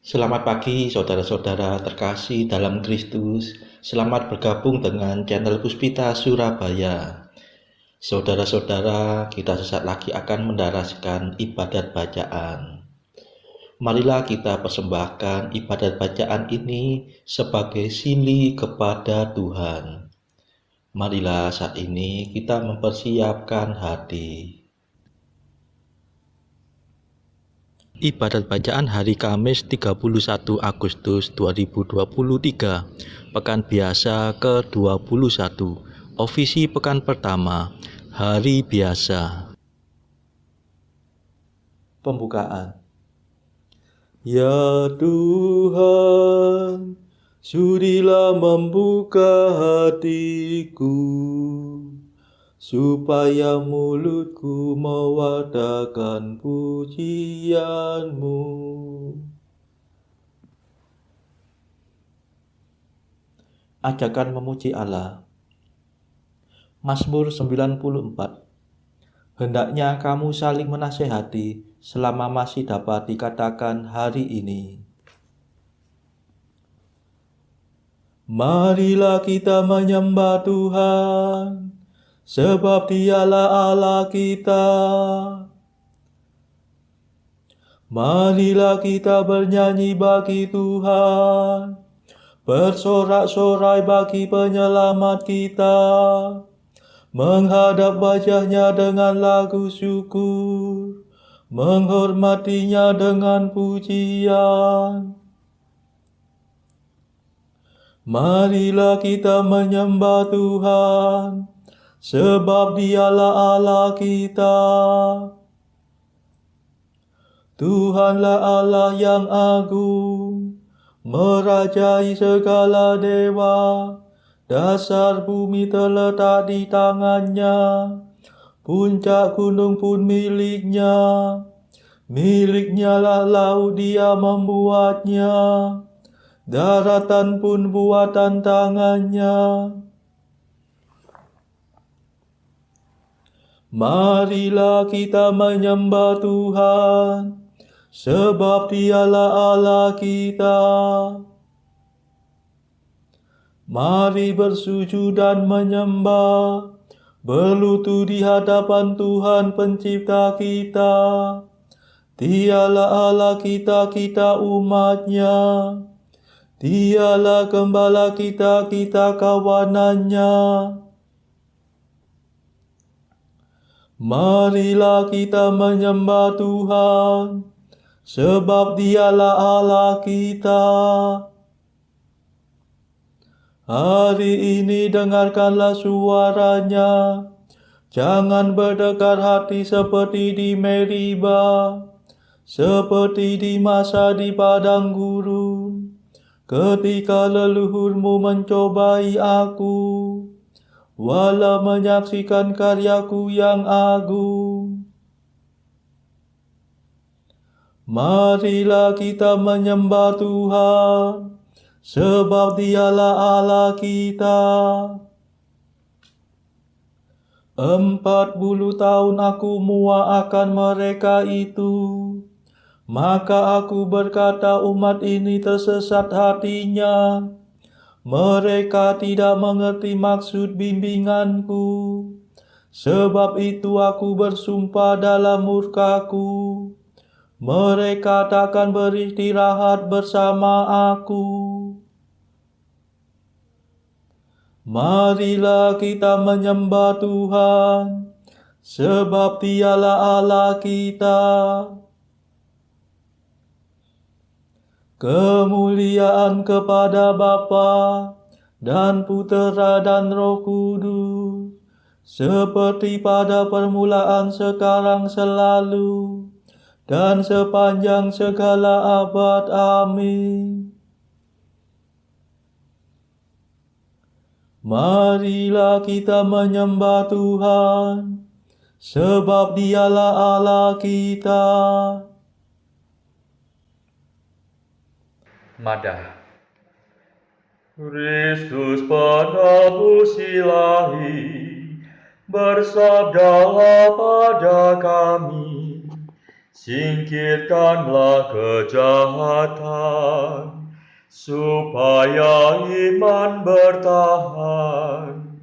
Selamat pagi saudara-saudara terkasih dalam Kristus. Selamat bergabung dengan channel Puspita Surabaya. Saudara-saudara, kita sesaat lagi akan mendaraskan ibadat bacaan. Marilah kita persembahkan ibadat bacaan ini sebagai sili kepada Tuhan. Marilah saat ini kita mempersiapkan hati. Ibadat bacaan hari Kamis 31 Agustus 2023, Pekan Biasa ke-21, Ofisi Pekan Pertama, Hari Biasa. Pembukaan. Ya Tuhan, sudilah membuka hatiku, supaya mulutku mewartakan pujian-Mu. Ajakan memuji Allah. Mazmur 94. Hendaknya kamu saling menasehati selama masih dapat dikatakan hari ini. Marilah kita menyembah Tuhan, sebab Dialah Allah kita. Marilah kita bernyanyi bagi Tuhan, bersorak-sorai bagi penyelamat kita, menghadap wajah-Nya dengan lagu syukur, menghormatinya dengan pujian. Marilah kita menyembah Tuhan, sebab Dialah Allah kita. Tuhanlah Allah yang agung, merajai segala dewa. Dasar bumi terletak di tangan-Nya, puncak gunung pun milik-Nya. Milik-Nya lah laut, Dia membuatnya, daratan pun buatan tangan-Nya. Marilah kita menyembah Tuhan, sebab Dialah Allah kita. Mari bersujud dan menyembah, berlutut di hadapan Tuhan Pencipta kita. Dialah Allah kita, kita umat-Nya. Dialah Gembala kita, kita kawanan-Nya. Marilah kita menyembah Tuhan, sebab Dialah Allah kita. Hari ini dengarkanlah suara-Nya, jangan berdekar hati seperti di Meriba, seperti di masa di padang gurun, ketika leluhurmu mencobai aku, walau menyaksikan karyaku yang agung. Marilah kita menyembah Tuhan, sebab Dialah Allah kita. 40 tahun aku muak akan mereka itu, maka aku berkata umat ini tersesat hatinya. Mereka tidak mengerti maksud bimbinganku. Sebab itu aku bersumpah dalam murkaku, mereka takkan beristirahat bersama aku. Marilah kita menyembah Tuhan, sebab Dialah Allah kita. Kemuliaan kepada Bapa dan Putera dan Roh Kudus, seperti pada permulaan, sekarang, selalu, dan sepanjang segala abad. Amin. Marilah kita menyembah Tuhan, sebab Dialah Allah kita. Madah. Kristus penebus ilahi, bersabdalah pada kami, Singkirkanlah kejahatan, supaya iman bertahan.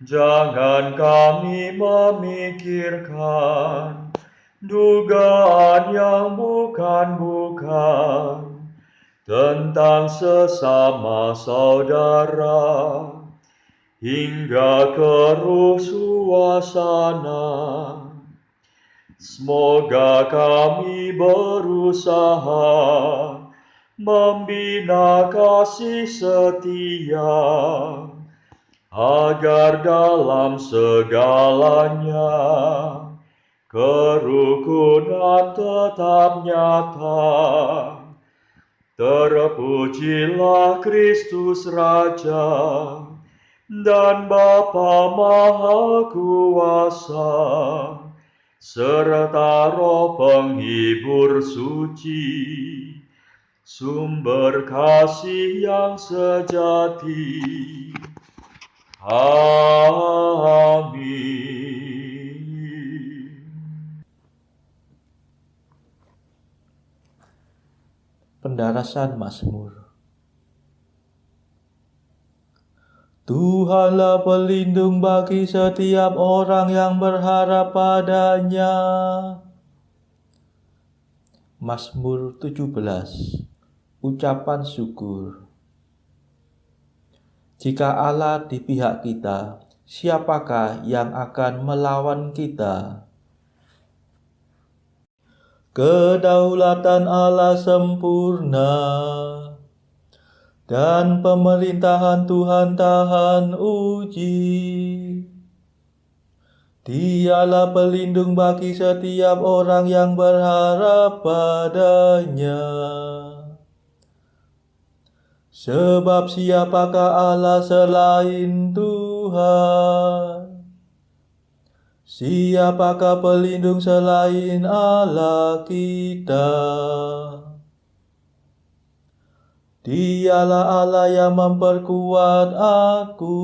Jangan kami memikirkan dugaan yang bukan-bukan tentang sesama saudara, hingga keruh suasana. Semoga kami berusaha membina kasih setia, agar dalam segalanya kerukunan tetap nyata. Terpujilah Kristus Raja dan Bapa Maha Kuasa, serta Roh Penghibur suci, sumber kasih yang sejati. Amin. Pendarasan Mazmur. Tuhanlah pelindung bagi setiap orang yang berharap padanya. Mazmur 17. Ucapan syukur. Jika Allah di pihak kita, siapakah yang akan melawan kita? Kedaulatan Allah sempurna, dan pemerintahan Tuhan tahan uji. Dialah pelindung bagi setiap orang yang berharap padanya. Sebab siapakah Allah selain Tuhan? Siapakah pelindung selain Allah kita? Dialah Allah yang memperkuat aku.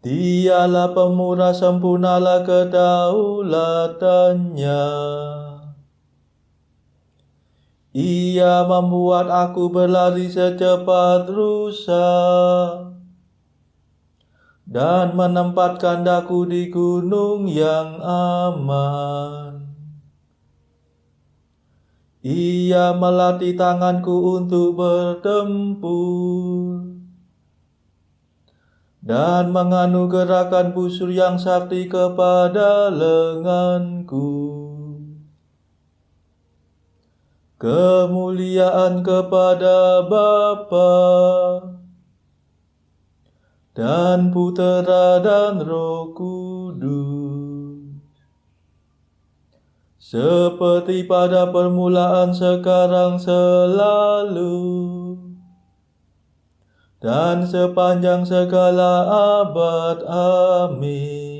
Dialah pemurah, sempurnalah kedaulatannya. Ia membuat aku berlari secepat rusa, dan menempatkan daku di gunung yang aman. Ia melatih tanganku untuk bertempur, dan menganugerahkan busur yang sakti kepada lenganku. Kemuliaan kepada Bapa dan Putera dan Roh Kudus, seperti pada permulaan, sekarang, selalu, dan sepanjang segala abad. Amin.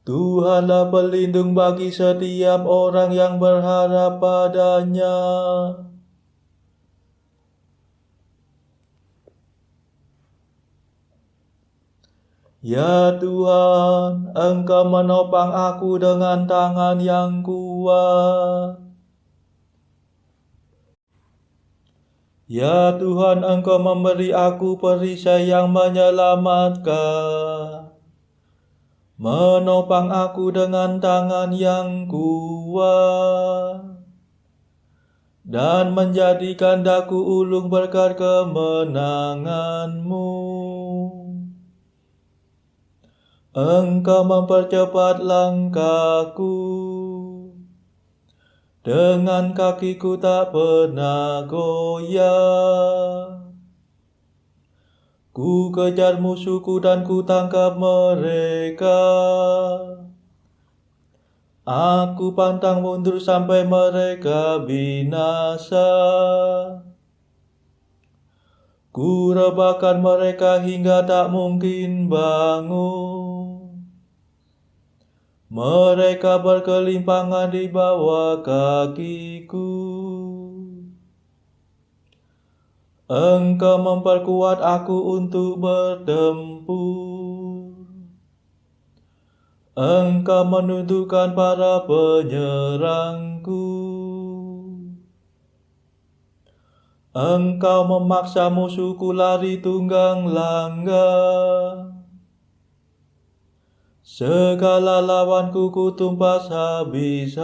Tuhanlah pelindung bagi setiap orang yang berharap padanya. Ya Tuhan, Engkau menopang aku dengan tangan yang kuat. Ya Tuhan, Engkau memberi aku perisai yang menyelamatkan, menopang aku dengan tangan yang kuat, dan menjadikan daku ulung berkat kemenangan-Mu. Engkau mempercepat langkahku, dengan kakiku tak pernah goyah. Ku kejar musuhku dan ku tangkap mereka. Aku pantang mundur sampai mereka binasa. Ku rebahkan mereka hingga tak mungkin bangun. Mereka berkelimpangan di bawah kakiku. Engkau memperkuat aku untuk bertempur. Engkau menundukkan para penyerangku. Engkau memaksa musuhku lari tunggang langgang. Segala lawanku kutumpas habis-habis.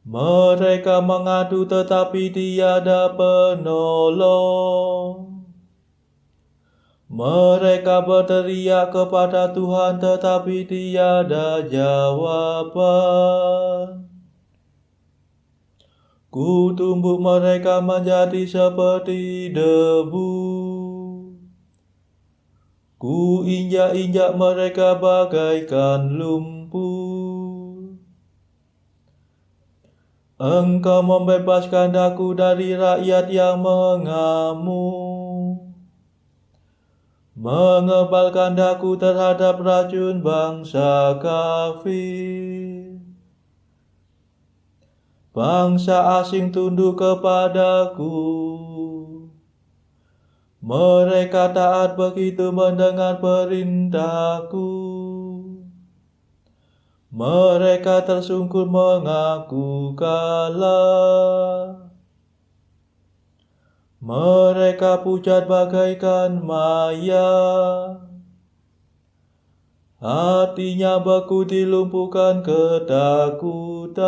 Mereka mengadu tetapi tiada penolong. Mereka berteriak kepada Tuhan tetapi tiada jawaban. Kutumbuk mereka menjadi seperti debu. Ku injak-injak mereka bagaikan lumpur. Engkau membebaskan aku dari rakyat yang mengamuk. Mengebalkan daku terhadap racun bangsa kafir. Bangsa asing tunduk kepadaku. Mereka taat begitu mendengar perintahku. Mereka tersungkur mengaku kalah. Mereka pucat bagaikan maya. Hatinya beku dilumpuhkan ketakutan.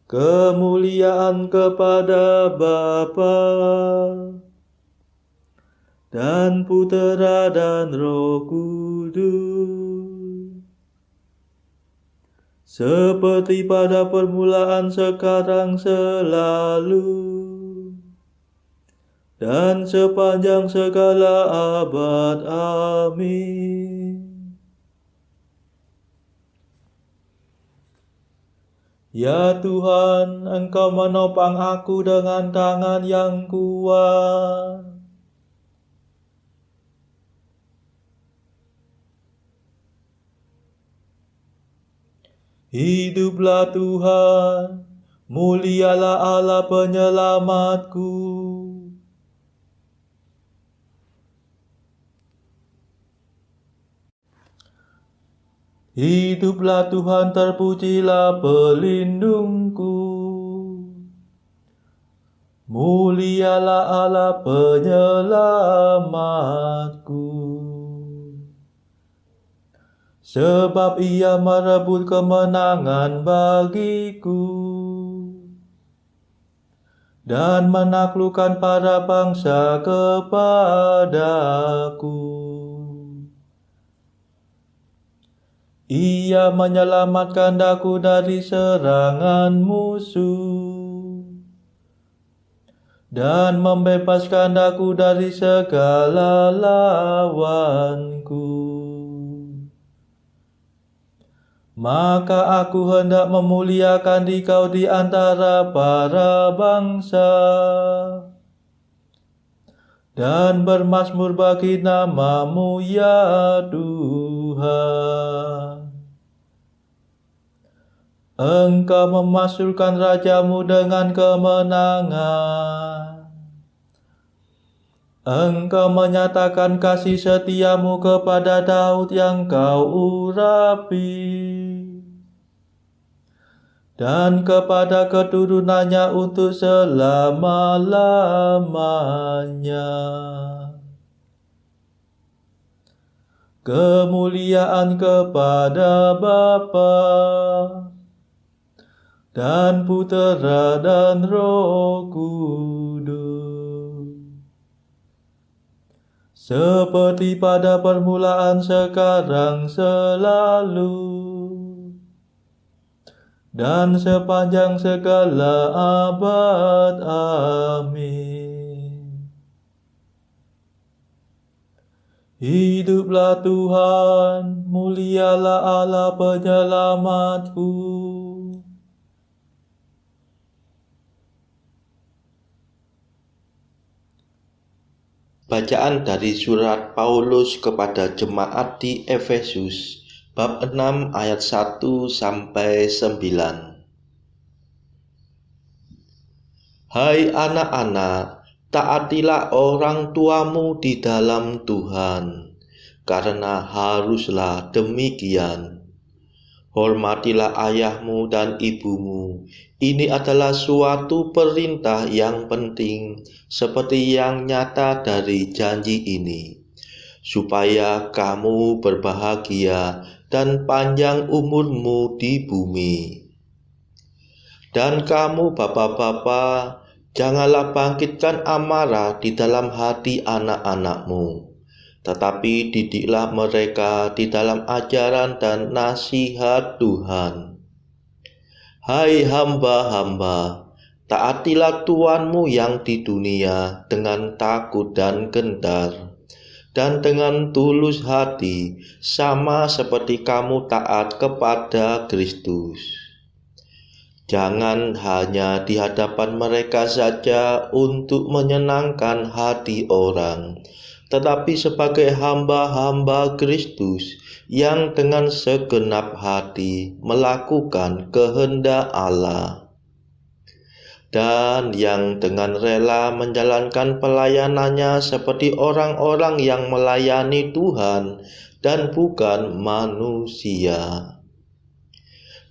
Kemuliaan kepada Bapa dan Putera dan Roh Kudus, seperti pada permulaan, sekarang, selalu, dan sepanjang segala abad. Amin. Ya Tuhan, Engkau menopang aku dengan tangan yang kuat. Hiduplah Tuhan, mulialah Allah penyelamatku. Hiduplah Tuhan, terpujilah pelindungku. Mulialah Allah penyelamatku. Sebab Ia merebut kemenangan bagiku dan menaklukkan para bangsa kepadaku. Ia menyelamatkan daku dari serangan musuh dan membebaskan daku dari segala lawanku. Maka aku hendak memuliakan Dikau di antara para bangsa dan bermazmur bagi nama-Mu, ya Tuhan. Engkau memasukkan raja-Mu dengan kemenangan. Engkau menyatakan kasih setia-Mu kepada Daud yang Kau urapi, dan kepada keturunannya untuk selama-lamanya. Kemuliaan kepada Bapa dan Putera dan Roh Kudus, seperti pada permulaan, sekarang, selalu, dan sepanjang segala abad. Amin. Hiduplah Tuhan, mulialah Allah penyelamatku. Bacaan dari surat Paulus kepada jemaat di Efesus, bab 6 ayat 1 sampai 9. Hai anak-anak, taatilah orang tuamu di dalam Tuhan, karena haruslah demikian. Hormatilah ayahmu dan ibumu. Ini adalah suatu perintah yang penting, seperti yang nyata dari janji ini, supaya kamu berbahagia dan panjang umurmu di bumi. Dan kamu bapak-bapak, janganlah bangkitkan amarah di dalam hati anak-anakmu, tetapi didiklah mereka di dalam ajaran dan nasihat Tuhan. Hai hamba-hamba, taatilah Tuanmu yang di dunia dengan takut dan gentar, dan dengan tulus hati, sama seperti kamu taat kepada Kristus. Jangan hanya di hadapan mereka saja untuk menyenangkan hati orang, tetapi sebagai hamba-hamba Kristus yang dengan segenap hati melakukan kehendak Allah, dan yang dengan rela menjalankan pelayanannya seperti orang-orang yang melayani Tuhan dan bukan manusia.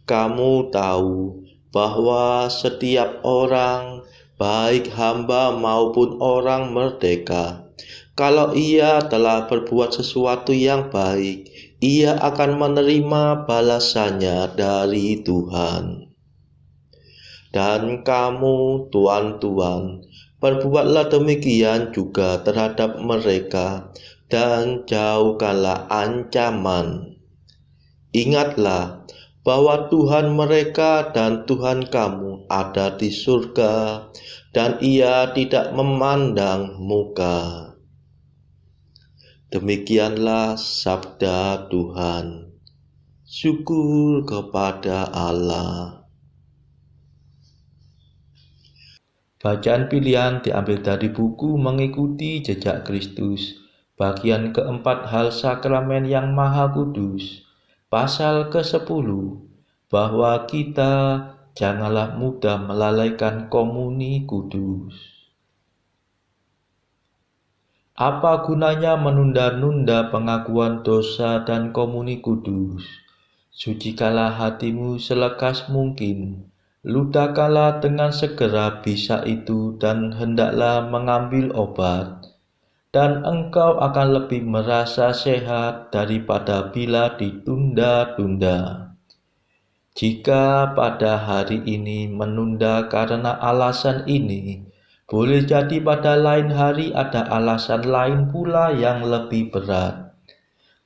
Kamu tahu bahwa setiap orang, baik hamba maupun orang merdeka, kalau ia telah berbuat sesuatu yang baik, ia akan menerima balasannya dari Tuhan. Dan kamu, tuan-tuan, berbuatlah demikian juga terhadap mereka, dan jauhkanlah ancaman. Ingatlah bahwa Tuhan mereka dan Tuhan kamu ada di surga, dan Ia tidak memandang muka. Demikianlah sabda Tuhan. Syukur kepada Allah. Bacaan pilihan diambil dari buku Mengikuti Jejak Kristus, bagian keempat hal sakramen yang Maha Kudus. Pasal ke-10, bahwa kita janganlah mudah melalaikan komuni kudus. Apa gunanya menunda-nunda pengakuan dosa dan komuni kudus? Sucikanlah hatimu selekas mungkin, ludahkanlah dengan segera bisa itu dan hendaklah mengambil obat. Dan engkau akan lebih merasa sehat daripada bila ditunda-tunda. Jika pada hari ini menunda karena alasan ini, boleh jadi pada lain hari ada alasan lain pula yang lebih berat.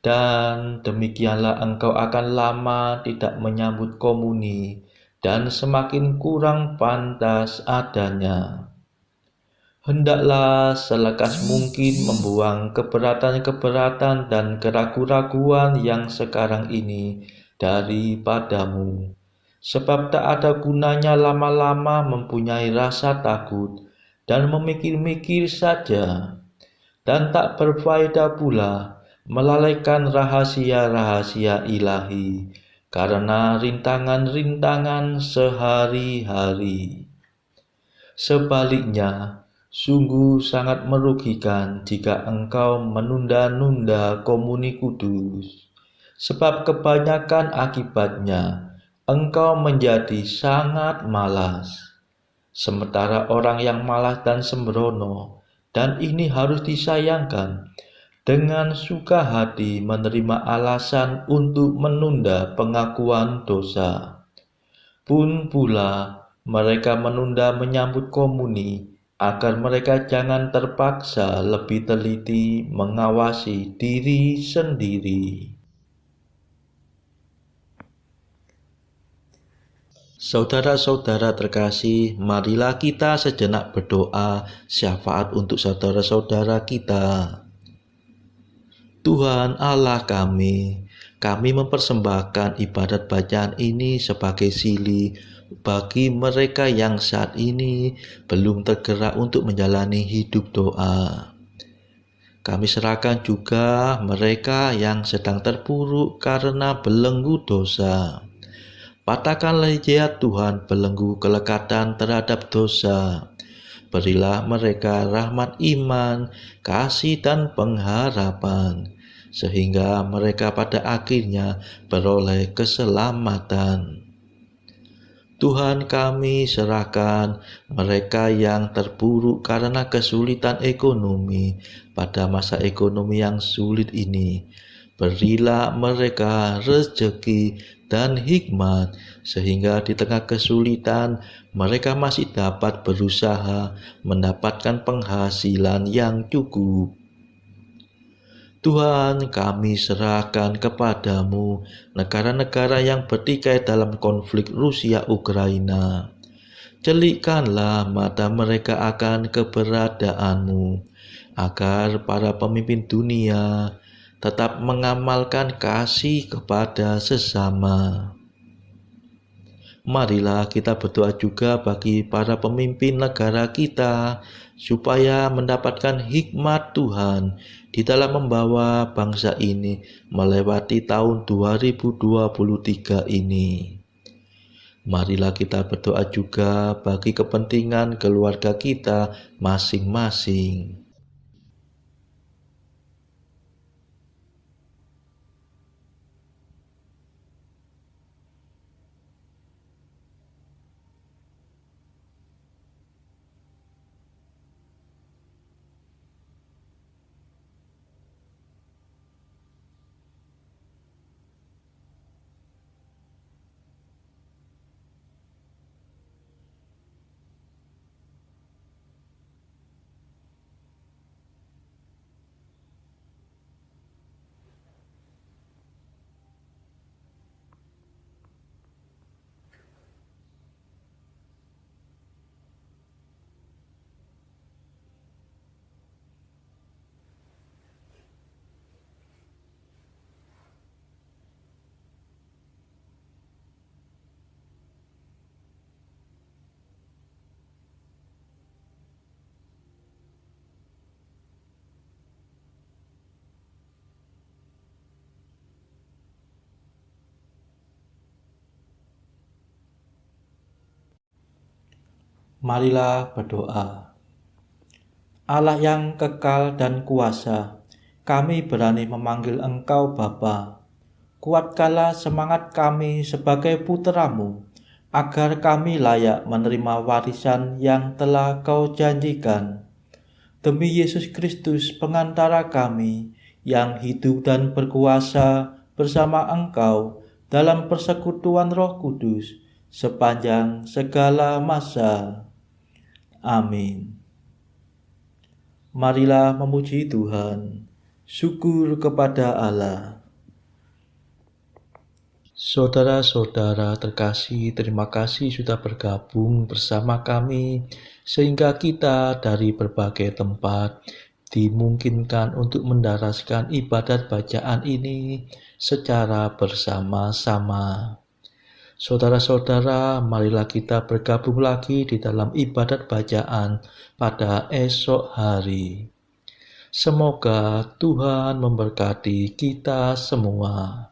Dan demikianlah engkau akan lama tidak menyambut komuni dan semakin kurang pantas adanya. Hendaklah selekas mungkin membuang keberatan-keberatan dan keraguan-raguan yang sekarang ini daripadamu, sebab tak ada gunanya lama-lama mempunyai rasa takut dan memikir-mikir saja, dan tak berfaedah pula melalaikan rahasia-rahasia ilahi karena rintangan-rintangan sehari-hari. Sebaliknya, sungguh sangat merugikan jika engkau menunda-nunda komuni kudus, sebab kebanyakan akibatnya engkau menjadi sangat malas. Sementara orang yang malas dan sembrono, dan ini harus disayangkan, dengan suka hati menerima alasan untuk menunda pengakuan dosa. Pun pula mereka menunda menyambut komuni, agar mereka jangan terpaksa lebih teliti mengawasi diri sendiri. Saudara-saudara terkasih, marilah kita sejenak berdoa syafaat untuk saudara-saudara kita. Tuhan Allah kami mempersembahkan ibadat bacaan ini sebagai sili bagi mereka yang saat ini belum tergerak untuk menjalani hidup doa. Kami serahkan juga mereka yang sedang terpuruk karena belenggu dosa. Patahkanlah ya Tuhan belenggu kelekatan terhadap dosa. Berilah mereka rahmat iman, kasih dan pengharapan, sehingga mereka pada akhirnya beroleh keselamatan. Tuhan, kami serahkan mereka yang terpuruk karena kesulitan ekonomi pada masa ekonomi yang sulit ini. Berilah mereka rezeki dan hikmat, sehingga di tengah kesulitan mereka masih dapat berusaha mendapatkan penghasilan yang cukup. Tuhan, kami serahkan kepadamu negara-negara yang bertikai dalam konflik Rusia-Ukraina. Celikkanlah mata mereka akan keberadaanmu, agar para pemimpin dunia tetap mengamalkan kasih kepada sesama. Marilah kita berdoa juga bagi para pemimpin negara kita, supaya mendapatkan hikmat Tuhan di dalam membawa bangsa ini melewati tahun 2023 ini. Marilah kita berdoa juga bagi kepentingan keluarga kita masing-masing. Marilah berdoa. Allah yang kekal dan kuasa, kami berani memanggil Engkau Bapa. Kuatkanlah semangat kami sebagai putra-Mu, agar kami layak menerima warisan yang telah Kau janjikan. Demi Yesus Kristus pengantara kami, yang hidup dan berkuasa bersama Engkau dalam persekutuan Roh Kudus, sepanjang segala masa. Amin. Marilah memuji Tuhan. Syukur kepada Allah. Saudara-saudara terkasih, terima kasih sudah bergabung bersama kami, sehingga kita dari berbagai tempat dimungkinkan untuk mendaraskan ibadat bacaan ini secara bersama-sama. Saudara-saudara, marilah kita bergabung lagi di dalam ibadat bacaan pada esok hari. Semoga Tuhan memberkati kita semua.